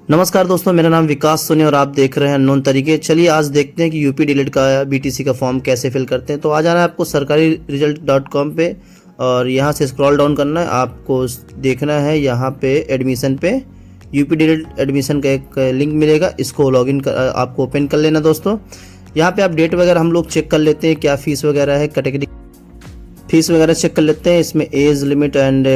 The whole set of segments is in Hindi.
नमस्कार दोस्तों, मेरा नाम विकास सोनी और आप देख रहे हैं अननोन तरीके। चलिए आज देखते हैं कि यूपी डिलीट का बीटीसी का फॉर्म कैसे फिल करते हैं। तो आ जाना है आपको सरकारी रिजल्ट.com पे और यहाँ से स्क्रॉल डाउन करना है। आपको देखना है यहाँ पे एडमिशन पे यूपी डिलीट एडमिशन का एक लिंक मिलेगा, इसको लॉगिन कर आपको ओपन कर लेना दोस्तों। यहाँ पे आप डेट वगैरह हम लोग चेक कर लेते हैं, क्या फ़ीस वगैरह है, कैटेगरी फीस वगैरह चेक कर लेते हैं। इसमें एज लिमिट एंड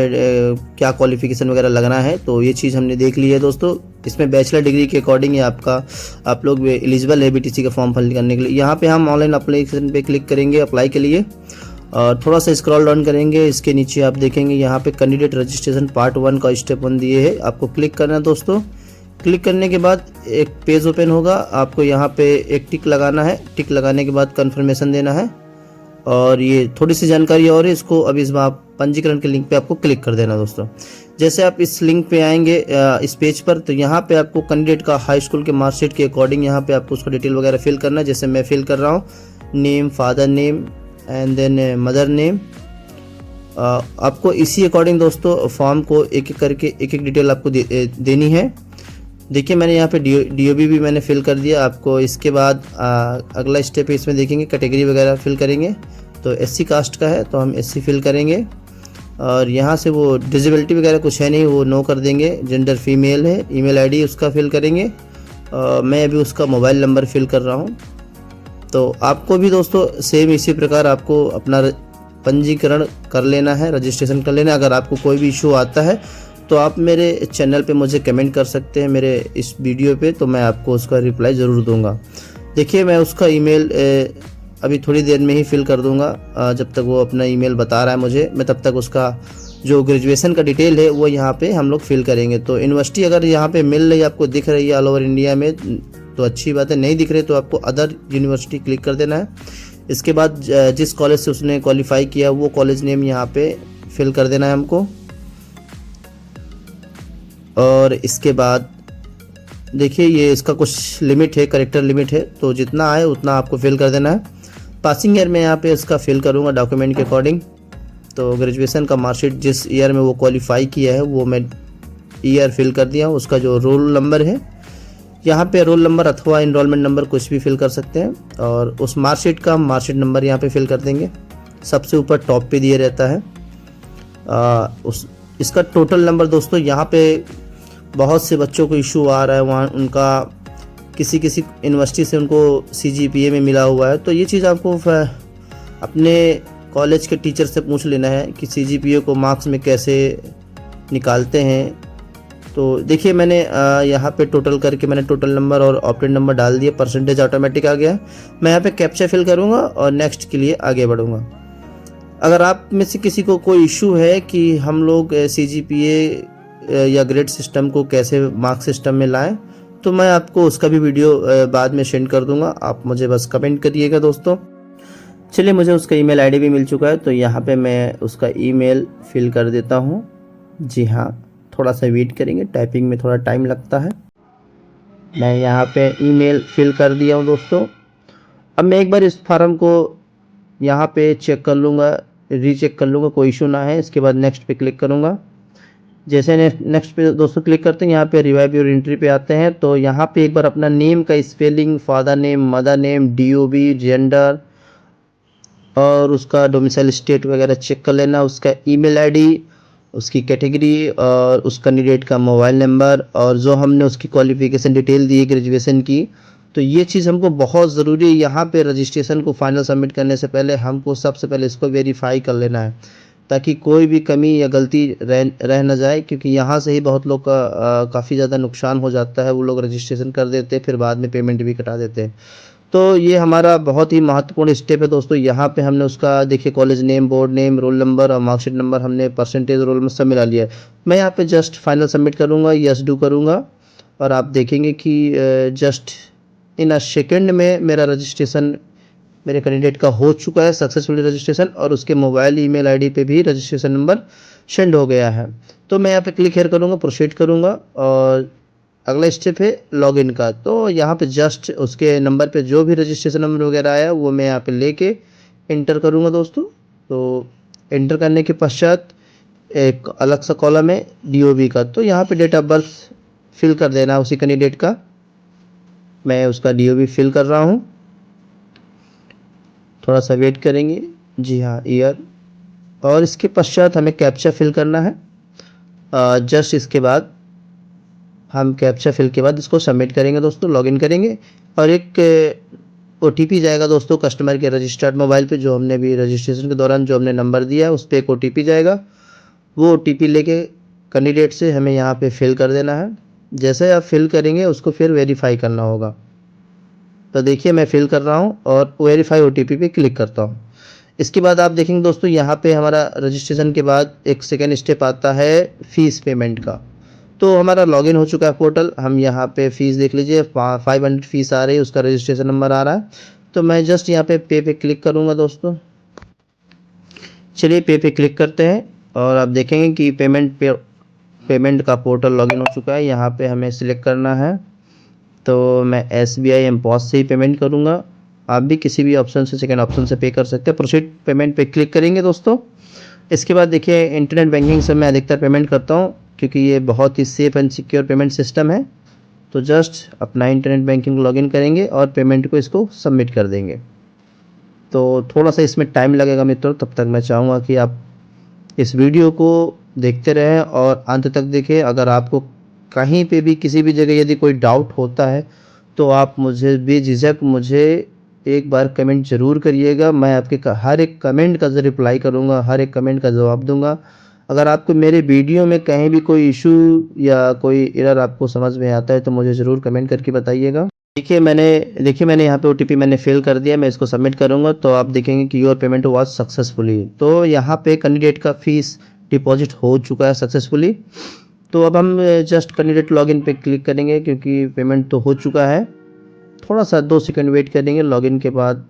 क्या क्वालिफिकेशन वगैरह लगना है, तो ये चीज़ हमने देख ली है दोस्तों। इसमें बैचलर डिग्री के अकॉर्डिंग है आप लोग एलिजिबल है बीटीसी का फॉर्म फिल करने के लिए। यहाँ पे हम ऑनलाइन अप्लीकेशन पे क्लिक करेंगे अप्लाई के लिए और थोड़ा सा स्क्रॉल डाउन करेंगे। इसके नीचे आप देखेंगे यहाँ पे कैंडिडेट रजिस्ट्रेशन पार्ट 1 का स्टेप 1 दिए है, आपको क्लिक करना है दोस्तों। क्लिक करने के बाद एक पेज ओपन होगा, आपको यहाँ पे एक टिक लगाना है। टिक लगाने के बाद कन्फर्मेशन देना है और ये थोड़ी सी जानकारी और है, इसको अभी इस बार पंजीकरण के लिंक पे आपको क्लिक कर देना दोस्तों। जैसे आप इस लिंक पे आएंगे इस पेज पर, तो यहाँ पे आपको कैंडिडेट का हाई स्कूल के मार्कशीट के अकॉर्डिंग यहाँ पे आपको उसका डिटेल वगैरह फिल करना है। जैसे मैं फिल कर रहा हूँ, name, father name and then mother name. आपको इसी अकॉर्डिंग दोस्तों फॉर्म को एक एक करके एक एक डिटेल आपको देनी है। देखिए मैंने यहाँ पे डीओबी भी मैंने फिल कर दिया। आपको इसके बाद अगला स्टेप इसमें देखेंगे कैटेगरी वगैरह फिल करेंगे। तो एससी कास्ट का है तो हम एससी फिल करेंगे और यहाँ से वो डिसेबिलिटी वगैरह कुछ है नहीं, वो नो कर देंगे। जेंडर फीमेल है, ईमेल आईडी उसका फिल करेंगे। मैं अभी उसका मोबाइल नंबर फिल कर रहा हूँ। तो आपको भी दोस्तों सेम इसी प्रकार आपको अपना पंजीकरण कर लेना है, रजिस्ट्रेशन कर लेना है। अगर आपको कोई भी इशू आता है तो आप मेरे चैनल पे मुझे कमेंट कर सकते हैं मेरे इस वीडियो पे, तो मैं आपको उसका रिप्लाई ज़रूर दूंगा। देखिए मैं उसका ईमेल अभी थोड़ी देर में ही फिल कर दूंगा। जब तक वो अपना ईमेल बता रहा है मुझे, मैं तब तक उसका जो ग्रेजुएशन का डिटेल है वो यहाँ पे हम लोग फिल करेंगे। तो यूनिवर्सिटी अगर यहाँ पे मिल रही है, आपको दिख रही है ऑल ओवर इंडिया में, तो अच्छी बात है। नहीं दिख रही तो आपको अदर यूनिवर्सिटी क्लिक कर देना है। इसके बाद जिस कॉलेज से उसने क्वालिफाई किया वो कॉलेज नेम यहाँ पे फिल कर देना है हमको। और इसके बाद देखिए ये इसका कुछ लिमिट है, करेक्टर लिमिट है, तो जितना आए उतना आपको फिल कर देना है। पासिंग ईयर में यहाँ पे इसका फिल करूँगा डॉक्यूमेंट के अकॉर्डिंग। तो ग्रेजुएशन का मार्कशीट जिस ईयर में वो क्वालिफाई किया है वो मैं ईयर फिल कर दिया हूँ। उसका जो रोल नंबर है यहाँ पे रोल नंबर अथवा इनरोलमेंट नंबर कुछ भी फिल कर सकते हैं। और उस मार्कशीट का मार्कशीट नंबर यहाँ पे फिल कर देंगे, सबसे ऊपर टॉप पे दिए रहता है। इसका टोटल नंबर दोस्तों, यहाँ पे बहुत से बच्चों को इशू आ रहा है, वहाँ उनका किसी यूनिवर्सिटी से उनको CGPA में मिला हुआ है। तो ये चीज़ आपको अपने कॉलेज के टीचर से पूछ लेना है कि CGPA को मार्क्स में कैसे निकालते हैं। तो देखिए मैंने यहाँ पे टोटल करके मैंने टोटल नंबर और ऑप्टेड नंबर डाल दिया, परसेंटेज ऑटोमेटिक आ गया। मैं यहाँ पे कैप्चा फिल करूँगा और नेक्स्ट के लिए आगे बढ़ूँगा। अगर आप में से किसी को कोई इशू है कि हम लोग CGPA या ग्रेड सिस्टम को कैसे मार्क्स सिस्टम में लाएं, तो मैं आपको उसका भी वीडियो बाद में सेंड कर दूंगा। आप मुझे बस कमेंट करिएगा दोस्तों। चलिए मुझे उसका ईमेल आईडी भी मिल चुका है, तो यहाँ पे मैं उसका ईमेल फिल कर देता हूँ। जी हाँ, थोड़ा सा वेट करेंगे, टाइपिंग में थोड़ा टाइम लगता है। मैं यहाँ पे ईमेल फिल कर दिया हूँ दोस्तों। अब मैं एक बार इस फार्म को यहाँ पे चेक कर लूँगा, रीचेक कर लूँगा, कोई इशू ना है। इसके बाद नेक्स्ट पे क्लिक करूँगा। जैसे नेक्स्ट पे दोस्तों क्लिक करते हैं, यहाँ पे रिवाइव योर एंट्री पे आते हैं। तो यहाँ पे एक बार अपना नेम का spelling, father name, mother name, DOB, gender और उसका डोमिसाइल स्टेट वगैरह चेक कर लेना। उसका ईमेल आईडी, उसकी कैटेगरी और उस कैंडिडेट का मोबाइल नंबर और जो हमने उसकी क्वालिफिकेशन डिटेल दी है ग्रेजुएशन की। तो ये चीज़ हमको बहुत ज़रूरी है। यहाँ पे रजिस्ट्रेशन को फाइनल सबमिट करने से पहले हमको सबसे पहले इसको वेरीफाई कर लेना है, ताकि कोई भी कमी या गलती रह न जाए। क्योंकि यहाँ से ही बहुत लोग का काफ़ी ज़्यादा नुकसान हो जाता है। वो लोग रजिस्ट्रेशन कर देते हैं, फिर बाद में पेमेंट भी कटा देते हैं। तो ये हमारा बहुत ही महत्वपूर्ण स्टेप है दोस्तों। यहाँ पे हमने उसका देखिए college name, board name, roll number और मार्कशीट नंबर, हमने परसेंटेज, रोल नंबर सब मिला लिया है। मैं यहाँ पे जस्ट फाइनल सबमिट करूँगा, यस डू करूँगा और आप देखेंगे कि जस्ट इन अ सेकेंड में मेरा रजिस्ट्रेशन मेरे कैंडिडेट का हो चुका है, सक्सेसफुली रजिस्ट्रेशन, और उसके मोबाइल ईमेल आईडी पे भी रजिस्ट्रेशन नंबर सेंड हो गया है। तो मैं यहाँ पे क्लिक हेयर करूँगा, प्रोसीड करूँगा और अगला स्टेप है लॉगिन का। तो यहाँ पे जस्ट उसके नंबर पे जो भी रजिस्ट्रेशन नंबर वगैरह आया वो मैं यहाँ पे लेके इंटर करूँगा दोस्तों। तो इंटर करने के पश्चात एक अलग सा कॉलम है DOB का, तो यहाँ पे डेट ऑफ बर्थ फिल कर देना है उसी कैंडिडेट का। मैं उसका DOB फिल कर रहा हूँ, थोड़ा सा वेट करेंगे। जी हाँ, ईयर। और इसके पश्चात हमें कैप्चा फिल करना है। जस्ट इसके बाद हम कैप्चा फिल के बाद इसको सबमिट करेंगे दोस्तों, लॉगिन करेंगे और एक OTP जाएगा दोस्तों कस्टमर के रजिस्टर्ड मोबाइल पे, जो हमने भी रजिस्ट्रेशन के दौरान जो हमने नंबर दिया है उस पर एक OTP जाएगा। वो OTP लेके कैंडिडेट से हमें यहाँ पे फिल कर देना है। जैसे आप फिल करेंगे उसको फिर वेरीफाई करना होगा। तो देखिए मैं फिल कर रहा हूँ और वेरीफाई OTP पे क्लिक करता हूँ। इसके बाद आप देखेंगे दोस्तों यहाँ पे हमारा रजिस्ट्रेशन के बाद एक सेकेंड स्टेप आता है फ़ीस पेमेंट का। तो हमारा लॉगिन हो चुका है पोर्टल। हम यहाँ पे फ़ीस देख लीजिए, 500 फ़ीस आ रही है, उसका रजिस्ट्रेशन नंबर आ रहा है। तो मैं जस्ट यहाँ पे क्लिक करूँगा दोस्तों। चलिए पे क्लिक करते हैं और आप देखेंगे कि पेमेंट का पोर्टल लॉगिन हो चुका है। यहाँ पे हमें सिलेक्ट करना है, तो मैं SBI एमपॉस से ही पेमेंट करूँगा। आप भी किसी भी ऑप्शन से, सेकंड ऑप्शन से पे कर सकते हैं। प्रोसीड पेमेंट पे क्लिक करेंगे दोस्तों। इसके बाद देखिए इंटरनेट बैंकिंग से मैं अधिकतर पेमेंट करता हूँ, क्योंकि ये बहुत ही safe and secure payment system है। तो जस्ट अपना इंटरनेट बैंकिंग लॉगिन करेंगे और पेमेंट को इसको सबमिट कर देंगे। तो थोड़ा सा इसमें टाइम लगेगा मित्रों, तब तक मैं चाहूँगा कि आप इस वीडियो को देखते रहें और अंत तक देखें। अगर आपको कहीं पे भी किसी भी जगह यदि कोई डाउट होता है तो आप मुझे बेझिझक मुझे एक बार कमेंट ज़रूर करिएगा। मैं आपके हर एक कमेंट का रिप्लाई करूँगा, हर एक कमेंट का जवाब दूँगा। अगर आपको मेरे वीडियो में कहीं भी कोई इशू या कोई एरर आपको समझ में आता है तो मुझे ज़रूर कमेंट करके बताइएगा। देखिए मैंने यहाँ पे OTP मैंने फिल कर दिया। मैं इसको सबमिट करूँगा तो आप देखेंगे कि योर पेमेंट वाज सक्सेसफुली। तो यहाँ पे कैंडिडेट का फीस डिपॉजिट हो चुका है सक्सेसफुली। तो अब हम जस्ट कैंडिडेट लॉगिन पे क्लिक करेंगे, क्योंकि पेमेंट तो हो चुका है। थोड़ा सा 2 सेकंड वेट करेंगे लॉगिन के बाद।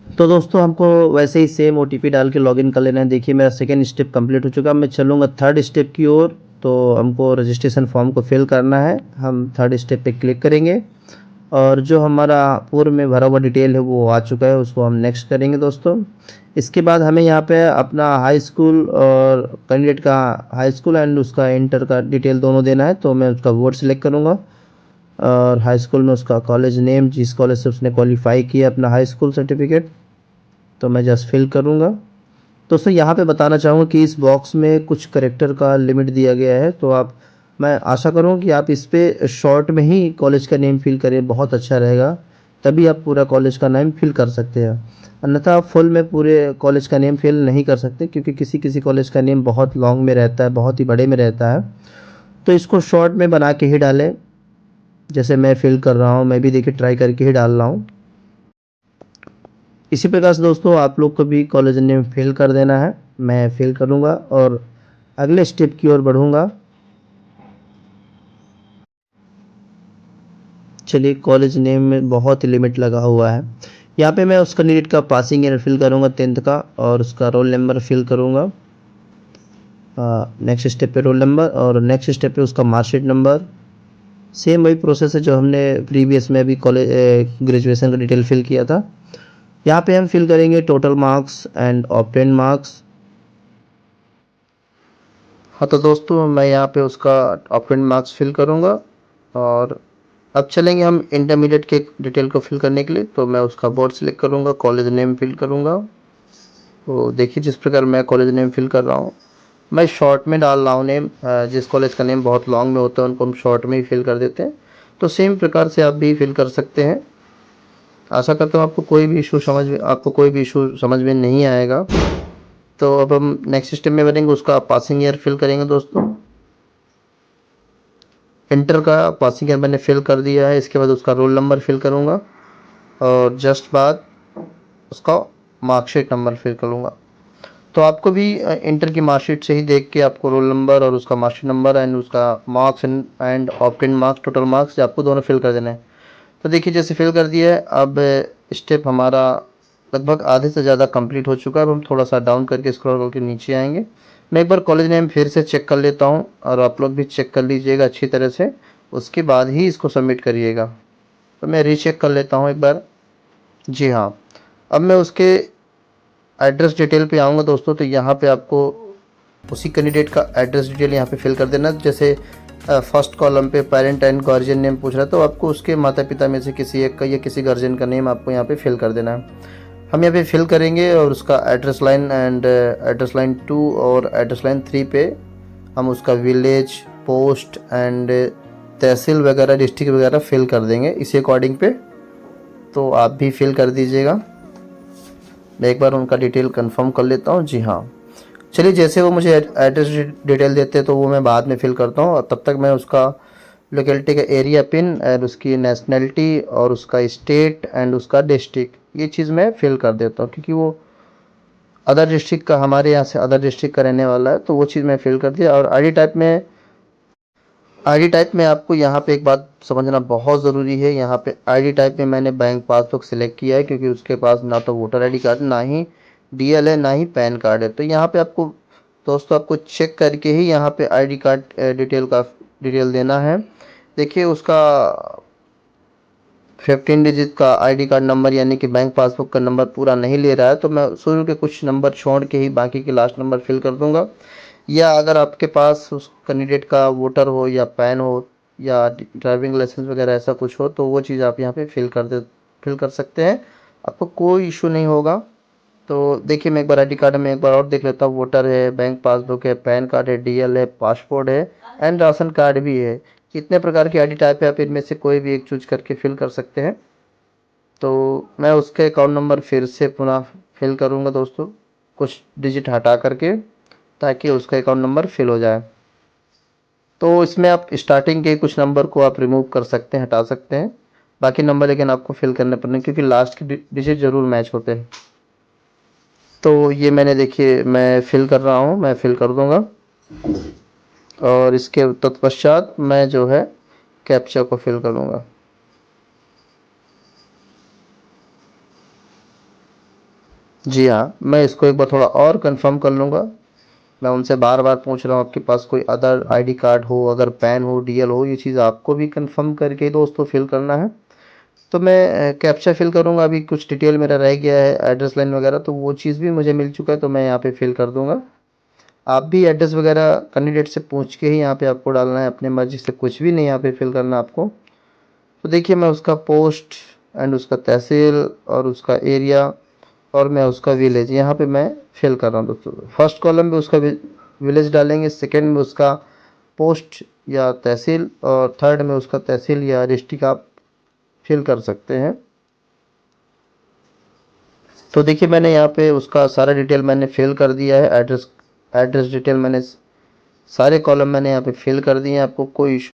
तो दोस्तों हमको वैसे ही सेम OTP डाल के लॉगिन कर लेना है। देखिए मेरा सेकंड स्टेप कंप्लीट हो चुका है। मैं चलूँगा थर्ड स्टेप की ओर। तो हमको रजिस्ट्रेशन फॉर्म को फिल करना है। हम थर्ड स्टेप पे क्लिक करेंगे और जो हमारा पूर्व में भरा हुआ डिटेल है वो आ चुका है, उसको हम नेक्स्ट करेंगे दोस्तों। इसके बाद हमें यहाँ पे अपना हाई स्कूल और कैंडिडेट का हाई स्कूल एंड उसका इंटर का डिटेल दोनों देना है। तो मैं उसका बोर्ड सेलेक्ट करूँगा और हाई स्कूल में उसका कॉलेज नेम, जिस कॉलेज से उसने क्वालिफाई किया अपना हाई स्कूल सर्टिफिकेट, तो मैं जस्ट फिल करूँगा। दोस्तों यहाँ पे बताना चाहूँगा कि इस बॉक्स में कुछ करेक्टर का लिमिट दिया गया है, तो मैं आशा करूँ कि आप इस पे शॉर्ट में ही कॉलेज का नेम फिल करें, बहुत अच्छा रहेगा। तभी आप पूरा कॉलेज का नेम फिल कर सकते हैं, अन्यथा आप फुल में पूरे कॉलेज का नेम फिल नहीं कर सकते, क्योंकि किसी किसी कॉलेज का नेम बहुत लॉन्ग में रहता है, बहुत ही बड़े में रहता है। तो इसको शॉर्ट में बना के ही डालें, जैसे मैं फिल कर रहा हूँ। मैं भी देखिए ट्राई करके ही डाल रहा हूँ। इसी प्रकार से दोस्तों आप लोग को भी कॉलेज नेम फिल कर देना है। मैं फिल करूँगा और अगले स्टेप की ओर बढ़ूँगा। चलिए कॉलेज नेम में बहुत ही लिमिट लगा हुआ है। यहाँ पे मैं उस कैंडिडेट का पासिंग ईयर फिल करूँगा 10th का, और उसका रोल नंबर फिल करूँगा। नेक्स्ट स्टेप पे रोल नंबर और नेक्स्ट स्टेप पे उसका मार्कशीट नंबर। सेम वही प्रोसेस है जो हमने प्रीवियस में भी कॉलेज ग्रेजुएशन का डिटेल फिल किया था। यहाँ पे हम फिल करेंगे total marks and obtain marks. हाँ तो दोस्तों मैं यहाँ पे उसका ऑब्टेन मार्क्स फिल करूँगा और अब चलेंगे हम इंटरमीडिएट के डिटेल को फिल करने के लिए। तो मैं उसका बोर्ड सेलेक्ट करूँगा, कॉलेज नेम फिल करूँगा। तो देखिए जिस प्रकार मैं कॉलेज नेम फिल कर रहा हूँ, मैं शॉर्ट में डाल रहा हूँ नेम। जिस कॉलेज का नेम बहुत लॉन्ग में होता है उनको हम शॉर्ट में ही फिल कर देते हैं। तो सेम प्रकार से आप भी फिल कर सकते हैं। आशा करता हूँ आपको कोई भी इशू समझ में नहीं आएगा। तो अब हम नेक्स्ट स्टेप में बढ़ेंगे, उसका पासिंग ईयर फिल करेंगे दोस्तों। इंटर का पासिंग ईयर मैंने फिल कर दिया है। इसके बाद उसका रोल नंबर फिल करूँगा और जस्ट बाद उसका मार्कशीट नंबर फिल करूँगा। तो आपको भी इंटर की मार्कशीट से ही देख के आपको रोल नंबर और उसका मार्कशीट नंबर एंड उसका marks and obtain marks, total marks आपको दोनों फिल कर देना है। तो देखिए जैसे फिल कर दिया है, अब स्टेप हमारा लगभग आधे से ज़्यादा कंप्लीट हो चुका है। अब हम थोड़ा सा डाउन करके स्क्रॉल करके नीचे आएंगे। मैं एक बार कॉलेज नेम फिर से चेक कर लेता हूँ और आप लोग भी चेक कर लीजिएगा अच्छी तरह से, उसके बाद ही इसको सबमिट करिएगा। तो मैं रीचेक कर लेता हूँ एक बार। जी हाँ, अब मैं उसके एड्रेस डिटेल पे आऊँगा दोस्तों। तो यहाँ पे आपको उसी कैंडिडेट का एड्रेस डिटेल यहाँ पे फिल कर देना। जैसे फर्स्ट कॉलम पे पेरेंट एंड गार्जियन नेम पूछ रहा है, तो आपको उसके माता पिता में से किसी एक का या किसी गार्जियन का नेम आपको यहाँ पे फिल कर देना है। हम यहाँ पे फिल करेंगे और उसका address line and address line 2 और एड्रेस लाइन 3 पे हम उसका विलेज, पोस्ट एंड तहसील वगैरह, डिस्ट्रिक्ट वगैरह फिल कर देंगे इसी अकॉर्डिंग पे। तो आप भी फिल कर दीजिएगा। मैं एक बार उनका डिटेल कंफर्म कर लेता हूँ। जी हाँ, चलिए, जैसे वो मुझे एड्रेस डिटेल देते हैं तो वो मैं बाद में फिल करता हूँ, और तब तक मैं उसका लोकेलिटी का एरिया पिन और उसकी नेशनलिटी और उसका स्टेट एंड उसका डिस्ट्रिक्ट, ये चीज़ मैं फिल कर देता हूँ, क्योंकि वो अदर डिस्ट्रिक्ट का, हमारे यहाँ से अदर डिस्ट्रिक्ट का रहने वाला है, तो वो चीज़ मैं फिल कर दिया। और आईडी टाइप में आपको यहाँ पे एक बात समझना बहुत ज़रूरी है। यहाँ पे आईडी टाइप में मैंने बैंक पासबुक सिलेक्ट किया है, क्योंकि उसके पास ना तो वोटर आईडी कार्ड, ना ही डीएल है, ना ही पैन कार्ड है। तो यहाँ पे आपको दोस्तों आपको चेक करके ही यहाँ पे आईडी कार्ड डिटेल देना है। देखिए, उसका 15 डिजिट का आईडी कार्ड नंबर यानी कि बैंक पासबुक का नंबर पूरा नहीं ले रहा है, तो मैं शुरू के कुछ नंबर छोड़ के ही बाकी के लास्ट नंबर फिल कर दूंगा। या अगर आपके पास उस कैंडिडेट का वोटर हो या पैन हो या ड्राइविंग लाइसेंस वगैरह ऐसा कुछ हो, तो वो चीज़ आप यहाँ पे फिल कर सकते हैं, आपको कोई इशू नहीं होगा। तो देखिए, मैं एक बार आईडी कार्ड में एक बार और देख लेता हूँ। वोटर है, बैंक पासबुक है, पैन कार्ड है, डीएल है, पासपोर्ट है एंड राशन कार्ड भी है। कितने प्रकार की आईडी टाइप है, आप इनमें से कोई भी एक चूज करके फिल कर सकते हैं। तो मैं उसके अकाउंट नंबर फिर से पुनः फिल करूँगा दोस्तों, कुछ डिजिट हटा करके, ताकि उसका अकाउंट नंबर फिल हो जाए। तो इसमें आप स्टार्टिंग के कुछ नंबर को आप रिमूव कर सकते हैं, हटा सकते हैं, बाकी नंबर लेकिन आपको फिल करने पड़ेंगे, क्योंकि लास्ट के डिजिट ज़रूर मैच होते हैं। तो ये मैंने, देखिए, मैं फिल कर रहा हूँ, मैं फिल कर दूंगा, और इसके तत्पश्चात मैं जो है कैप्चा को फिल करूँगा। जी हाँ, मैं इसको एक बार थोड़ा और कंफर्म कर लूँगा। मैं उनसे बार बार पूछ रहा हूँ, आपके पास कोई अदर आईडी कार्ड हो, अगर पैन हो, डीएल हो, ये चीज़ आपको भी कंफर्म करके दोस्तों फिल करना है। तो मैं कैप्चा फिल करूँगा। अभी कुछ डिटेल मेरा रह गया है, एड्रेस लाइन वगैरह, तो वो चीज़ भी मुझे मिल चुका है, तो मैं यहाँ पे फिल कर दूँगा। आप भी एड्रेस वगैरह कैंडिडेट से पूछ के ही यहाँ पे आपको डालना है, अपने मर्जी से कुछ भी नहीं यहाँ पे फिल करना आपको। तो देखिए, मैं उसका पोस्ट एंड उसका तहसील और उसका एरिया और मैं उसका विलेज यहाँ पे मैं फिल कर रहा हूँ दोस्तों। फर्स्ट कॉलम में उसका विलेज डालेंगे, सेकंड में उसका पोस्ट या तहसील, और थर्ड में उसका तहसील या डिस्ट्रिक्ट आप फिल कर सकते हैं। तो देखिए, मैंने यहाँ पे उसका सारा डिटेल मैंने फिल कर दिया है। एड्रेस डिटेल मैंने सारे कॉलम मैंने यहाँ पे फिल कर दिए हैं, आपको कोई इशू।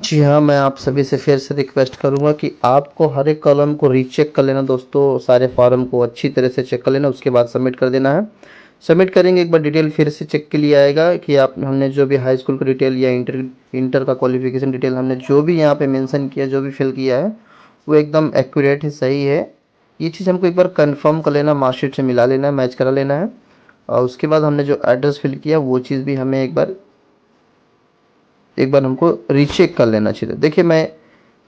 जी हाँ, मैं आप सभी से फिर से रिक्वेस्ट करूँगा कि आपको हर एक कॉलम को रीचेक कर लेना दोस्तों, सारे फॉर्म को अच्छी तरह से चेक कर लेना, उसके बाद सबमिट कर देना है। सबमिट करेंगे, एक बार डिटेल फिर से चेक के लिए आएगा कि आप, हमने जो भी हाई स्कूल का डिटेल या इंटर का क्वालिफिकेशन डिटेल हमने जो भी यहाँ पे मेंशन किया, जो भी फिल किया है, वो एकदम एक्यूरेट है, सही है। ये चीज़ हमको एक बार कंफर्म कर लेना, मार्कशीट से मिला लेना है, मैच करा लेना है। और उसके बाद हमने जो एड्रेस फिल किया वो चीज़ भी हमें एक बार हमको रीचेक कर लेना चाहिए। देखिए, मैं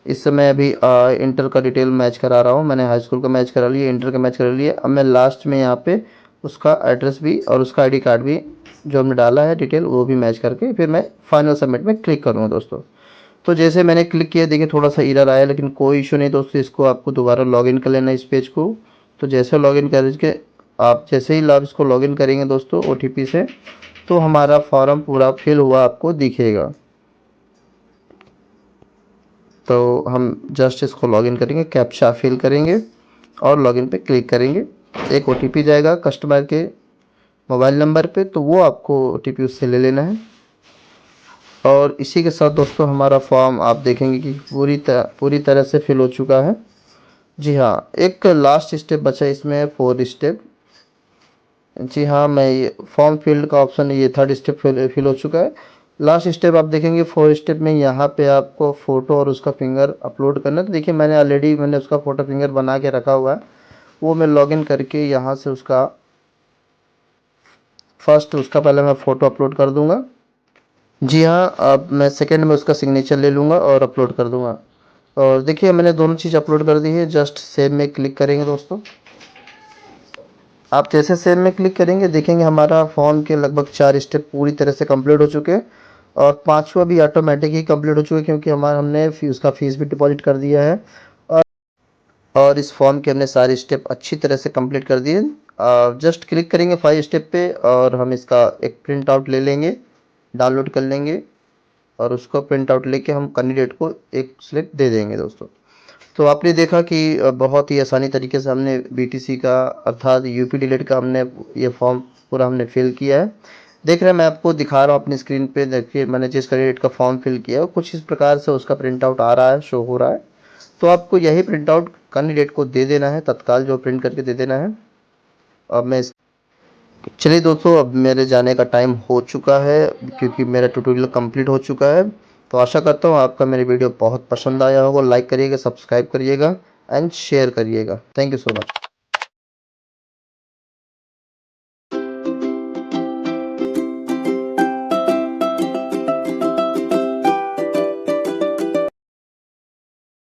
इस समय अभी इंटर का डिटेल मैच करा रहा हूँ। मैंने हाई स्कूल का मैच करा लिया, इंटर का मैच करा लिया। अब मैं लास्ट में यहाँ पे उसका एड्रेस भी और उसका आईडी कार्ड भी जो हमने डाला है डिटेल, वो भी मैच करके फिर मैं फाइनल सबमिट में क्लिक करूँगा दोस्तों। तो जैसे मैंने क्लिक किया, देखिए थोड़ा सा एरर आया, लेकिन कोई इशू नहीं दोस्तों। इसको आपको दोबारा लॉगिन कर लेना है, इस पेज को। तो जैसे लॉगिन करके आप जैसे ही आप इसको लॉगिन करेंगे दोस्तों ओटीपी से, तो हमारा फॉर्म पूरा फिल हुआ आपको दिखेगा। तो हम जस्ट इसको लॉगिन करेंगे, कैप्चा फिल करेंगे और लॉगिन पे क्लिक करेंगे। एक ओटीपी जाएगा कस्टमर के मोबाइल नंबर पे, तो वो आपको ओटीपी उससे ले लेना है। और इसी के साथ दोस्तों हमारा फॉर्म आप देखेंगे कि पूरी तरह से फिल हो चुका है। जी हाँ, एक लास्ट स्टेप बचा है इसमें, 4 स्टेप। जी हाँ, मैं ये फॉर्म फील्ड का ऑप्शन, ये 3rd स्टेप फिल हो चुका है। लास्ट स्टेप आप देखेंगे 4 स्टेप में, यहाँ पे आपको फ़ोटो और उसका फिंगर अपलोड करना है। तो देखिए, मैंने उसका फ़ोटो फिंगर बना के रखा हुआ है, वो मैं लॉगिन करके यहाँ से उसका पहले मैं फ़ोटो अपलोड कर दूँगा। जी हाँ, अब मैं सेकंड में उसका सिग्नेचर ले लूँगा और अपलोड कर दूँगा। और देखिए, मैंने दोनों चीज़ अपलोड कर दी है। जस्ट सेव में क्लिक करेंगे दोस्तों। आप जैसे सेव में क्लिक करेंगे देखेंगे हमारा फॉर्म के लगभग 4 स्टेप पूरी तरह से कंप्लीट हो चुके हैं और 5वां भी ऑटोमेटिक ही कंप्लीट हो चुका है, क्योंकि हमारा हमने उसका फीस भी डिपॉजिट कर दिया है और इस फॉर्म के हमने सारे स्टेप अच्छी तरह से कंप्लीट कर दिए। जस्ट क्लिक करेंगे 5 स्टेप पे और हम इसका एक प्रिंट आउट ले लेंगे, डाउनलोड कर लेंगे और उसको प्रिंट आउट लेके हम कैंडिडेट को एक स्लिप दे देंगे दोस्तों। तो आपने देखा कि बहुत ही आसानी तरीके से हमने बीटीसी का अर्थात यूपी डिलीट का हमने ये फॉर्म पूरा हमने फिल किया है। देख रहे हैं, मैं आपको दिखा रहा हूँ अपनी स्क्रीन पे। देखिए मैंने जिस कैंडिडेट का फॉर्म फिल किया है कुछ इस प्रकार से उसका प्रिंट आउट आ रहा है, शो हो रहा है। तो आपको यही प्रिंट आउट कैंडिडेट को दे देना है, तत्काल जो प्रिंट करके दे देना है। अब मैं चलिए दोस्तों, अब मेरे जाने का टाइम हो चुका है क्योंकि मेरा ट्यूटोरियल कंप्लीट हो चुका है। तो आशा करता हूँ आपका मेरी वीडियो बहुत पसंद आया होगा। लाइक करिएगा, सब्सक्राइब करिएगा एंड शेयर करिएगा। Thank you so much.